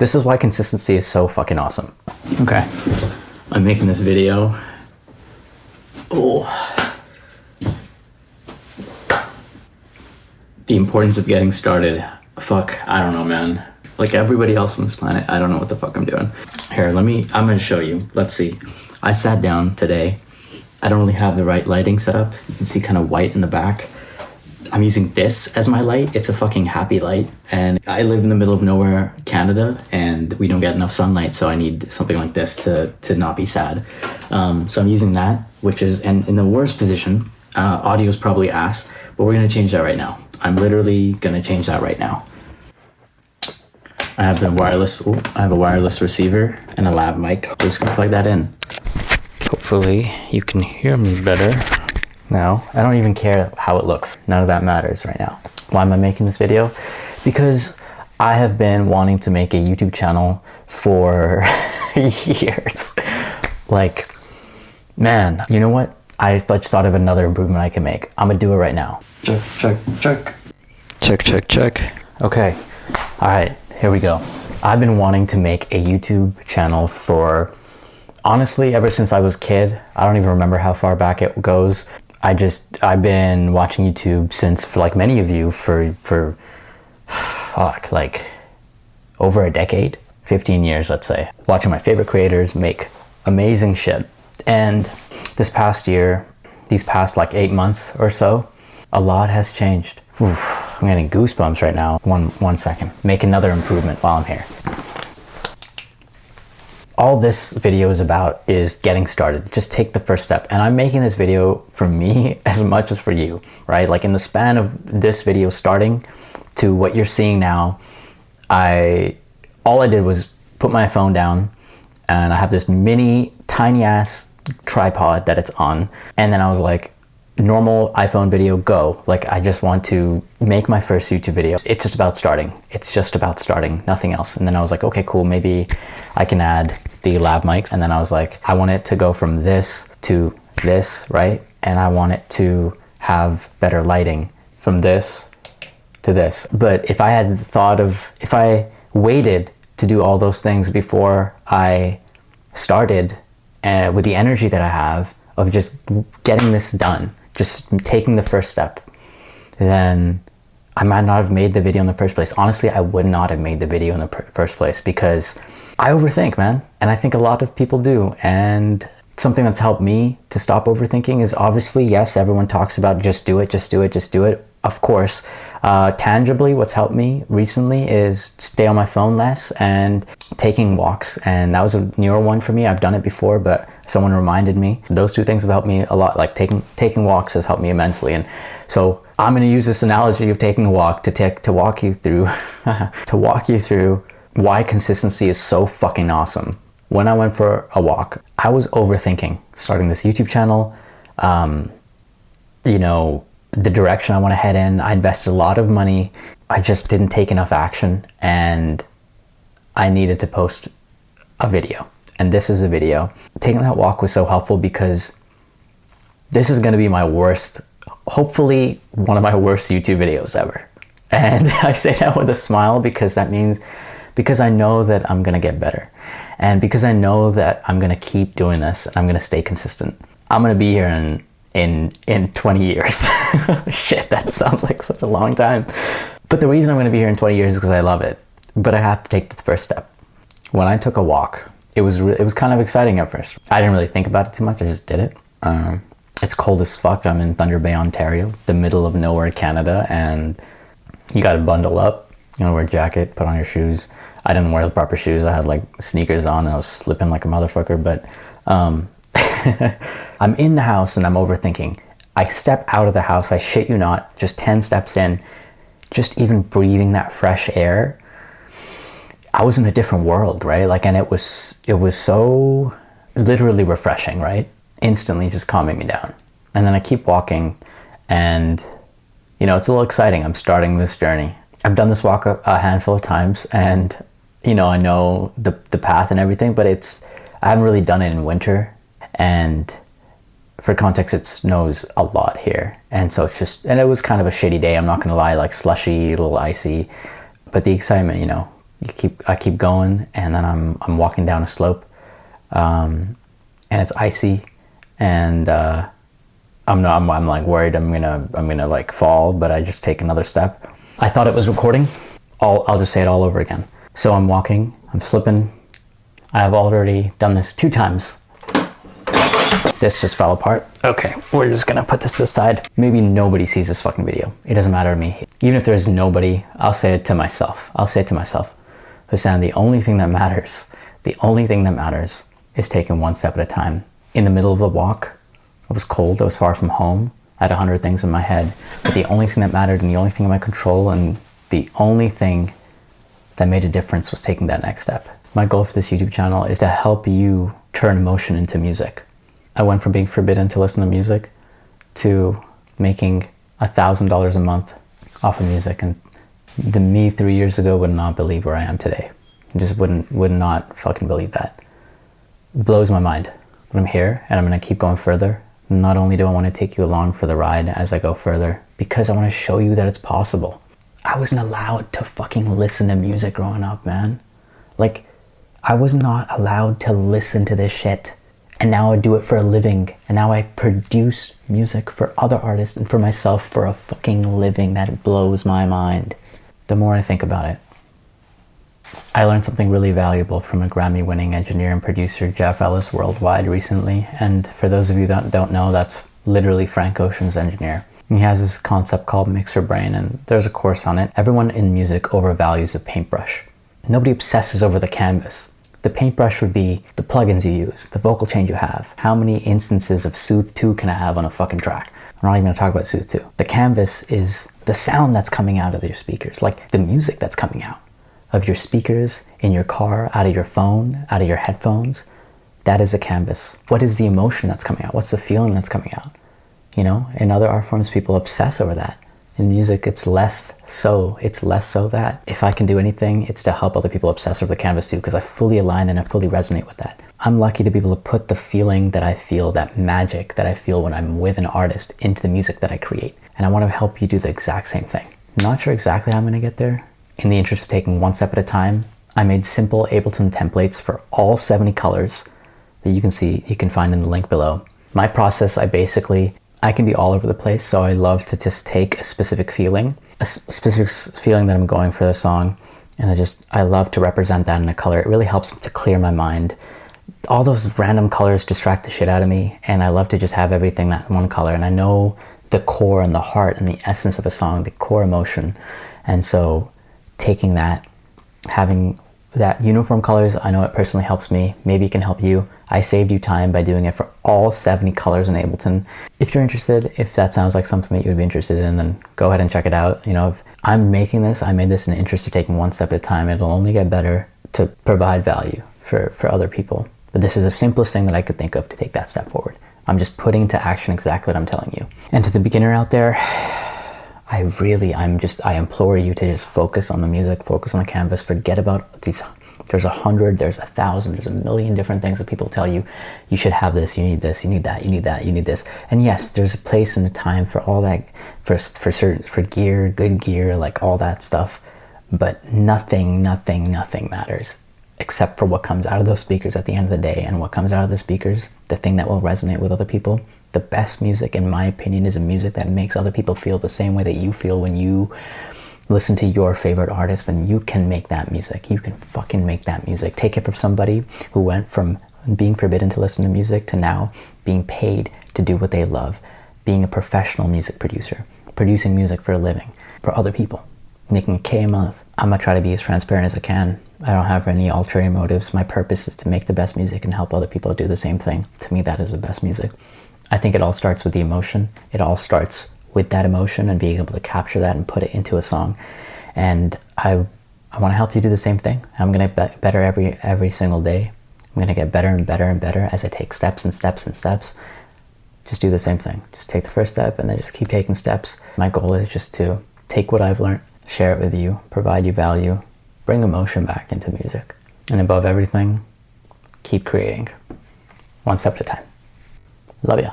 This is why consistency is so fucking awesome. Okay, I'm making this video. Oh. The importance of getting started. Fuck, I don't know, man. Like everybody else on this planet, I don't know what the fuck I'm doing. Here, I'm gonna show you. Let's see. I sat down today. I don't really have the right lighting set up. You can see kind of white in the back. I'm using this as my light. It's a fucking happy light. And I live in the middle of nowhere, Canada, and we don't get enough sunlight, so I need something like this to not be sad. So I'm using that, which is, and in the worst position, audio is probably ass, but we're gonna change that right now. I'm literally gonna change that right now. I have a wireless receiver and a lav mic. We're just gonna plug that in. Hopefully you can hear me better now. I don't even care how it looks. None of that matters right now. Why am I making this video? Because I have been wanting to make a YouTube channel for years. Like, man, you know what? I just thought of another improvement I can make. I'm gonna do it right now. Check, check, check. Check, check, check. Okay, all right, here we go. I've been wanting to make a YouTube channel for, honestly, ever since I was a kid. I don't even remember how far back it goes. I've been watching YouTube since, for like many of you, for fuck, like over a decade, 15 years, let's say. Watching my favorite creators make amazing shit. And this past year, these past like 8 months or so, a lot has changed. Oof, I'm getting goosebumps right now. One second. Make another improvement while I'm here. All this video is about is getting started. Just take the first step. And I'm making this video for me as much as for you, right? Like in the span of this video starting to what you're seeing now, all I did was put my phone down, and I have this mini tiny ass tripod that it's on. And then I was like, normal iPhone video, go. Like, I just want to make my first YouTube video. It's just about starting. It's just about starting, nothing else. And then I was like, okay, cool. Maybe I can add the lav mics. And then I was like, I want it to go from this to this, right? And I want it to have better lighting from this to this. But if I waited to do all those things before I started, with the energy that I have of just getting this done, just taking the first step, then I might not have made the video in the first place. Honestly, I would not have made the video in the first place because I overthink, man. And I think a lot of people do. And something that's helped me to stop overthinking is, obviously, yes, everyone talks about just do it, just do it, just do it. Of course, tangibly, what's helped me recently is stay on my phone less and taking walks. And that was a newer one for me. I've done it before, but someone reminded me. Those two things have helped me a lot. Like taking walks has helped me immensely. And so I'm going to use this analogy of taking a walk to walk you through why consistency is so fucking awesome. When I went for a walk, I was overthinking starting this YouTube channel. The direction I want to head in. I invested a lot of money. I just didn't take enough action, and I needed to post a video. And this is a video. Taking that walk was so helpful because this is going to be my worst, hopefully one of my worst YouTube videos ever. And I say that with a smile because I know that I'm going to get better. And because I know that I'm going to keep doing this and I'm going to stay consistent. I'm going to be here in 20 years. Shit, that sounds like such a long time. But the reason I'm going to be here in 20 years is because I love it. But I have to take the first step. When I took a walk, it was kind of exciting at first. I didn't really think about it too much. I just did it. It's cold as fuck. I'm in Thunder Bay, Ontario, the middle of nowhere, Canada, and you got to bundle up. You know, wear a jacket, put on your shoes. I didn't wear the proper shoes. I had like sneakers on and I was slipping like a motherfucker. But I'm in the house and I'm overthinking. I step out of the house, I shit you not, just 10 steps in, just even breathing that fresh air. I was in a different world, right? Like, and it was so literally refreshing, right? Instantly just calming me down. And then I keep walking and, it's a little exciting. I'm starting this journey. I've done this walk a handful of times and, I know the path and everything, but I haven't really done it in winter. And for context, it snows a lot here. And so it was kind of a shitty day. I'm not going to lie, like slushy, a little icy, but the excitement, I keep going, and then I'm walking down a slope, and it's icy, and I'm like worried I'm gonna like fall, but I just take another step. I thought it was recording. I'll just say it all over again. So I'm walking, I'm slipping. I have already done this 2 times. This just fell apart. Okay, we're just gonna put this to the side. Maybe nobody sees this fucking video. It doesn't matter to me. Even if there's nobody, I'll say it to myself. Hussein, the only thing that matters is taking one step at a time. In the middle of the walk, it was cold, I was far from home. I had 100 things in my head. But the only thing that mattered and the only thing in my control and the only thing that made a difference was taking that next step. My goal for this YouTube channel is to help you turn emotion into music. I went from being forbidden to listen to music to making $1,000 a month off of music. And the me 3 years ago would not believe where I am today. I just would not fucking believe that. It blows my mind. But I'm here and I'm gonna keep going further. Not only do I want to take you along for the ride as I go further, because I want to show you that it's possible. I wasn't allowed to fucking listen to music growing up, man. Like, I was not allowed to listen to this shit. And now I do it for a living. And now I produce music for other artists and for myself for a fucking living. That blows my mind. The more I think about it, I learned something really valuable from a Grammy-winning engineer and producer, Jeff Ellis Worldwide, recently. And for those of you that don't know, that's literally Frank Ocean's engineer. He has this concept called Mixer Brain, and there's a course on it. Everyone in music overvalues a paintbrush. Nobody obsesses over the canvas. The paintbrush would be the plugins you use, the vocal change you have. How many instances of Soothe 2 can I have on a fucking track? I'm not even gonna talk about Soothe 2. The canvas is the sound that's coming out of your speakers, like the music that's coming out of your speakers, in your car, out of your phone, out of your headphones. That is a canvas. What is the emotion that's coming out? What's the feeling that's coming out? You know, in other art forms, people obsess over that. In music, it's less so that. If I can do anything, it's to help other people obsess over the canvas too, because I fully align and I fully resonate with that. I'm lucky to be able to put the feeling that I feel, that magic that I feel when I'm with an artist, into the music that I create. And I want to help you do the exact same thing. I'm not sure exactly how I'm going to get there. In the interest of taking one step at a time, I made simple Ableton templates for all 70 colors that you can find in the link below. My process, I can be all over the place, so I love to just take a specific feeling that I'm going for the song, and I love to represent that in a color. It really helps to clear my mind. All those random colors distract the shit out of me, and I love to just have everything that one color, and I know the core and the heart and the essence of a song, the core emotion. And so taking that, having that uniform colors, I know it personally helps me. Maybe it can help you. I saved you time by doing it for all 70 colors in Ableton. If you're interested, if that sounds like something that you would be interested in, then go ahead and check it out. You know, if I made this in the interest of taking one step at a time. It'll only get better to provide value for other people. But this is the simplest thing that I could think of to take that step forward. I'm just putting into action exactly what I'm telling you. And to the beginner out there, I implore you to just focus on the music, focus on the canvas, forget about these. There's 100, there's 1,000, there's a million different things that people tell you. You should have this, you need this, you need that, you need that, you need this. And yes, there's a place and a time for all that, for gear, good gear, like all that stuff. But nothing matters except for what comes out of those speakers at the end of the day. And what comes out of the speakers, the thing that will resonate with other people. The best music, in my opinion, is a music that makes other people feel the same way that you feel when you listen to your favorite artist. And you can make that music. You can fucking make that music. Take it from somebody who went from being forbidden to listen to music to now being paid to do what they love, being a professional music producer, producing music for a living, for other people, making $1,000 a month. I'm gonna try to be as transparent as I can. I don't have any ulterior motives. My purpose is to make the best music and help other people do the same thing. To me, that is the best music. I think it all starts with the emotion. It all starts with that emotion and being able to capture that and put it into a song. And I want to help you do the same thing. I'm going to get better every single day. I'm going to get better and better and better as I take steps and steps and steps. Just do the same thing. Just take the first step and then just keep taking steps. My goal is just to take what I've learned, share it with you, provide you value, bring emotion back into music. And above everything, keep creating. One step at a time. Love ya.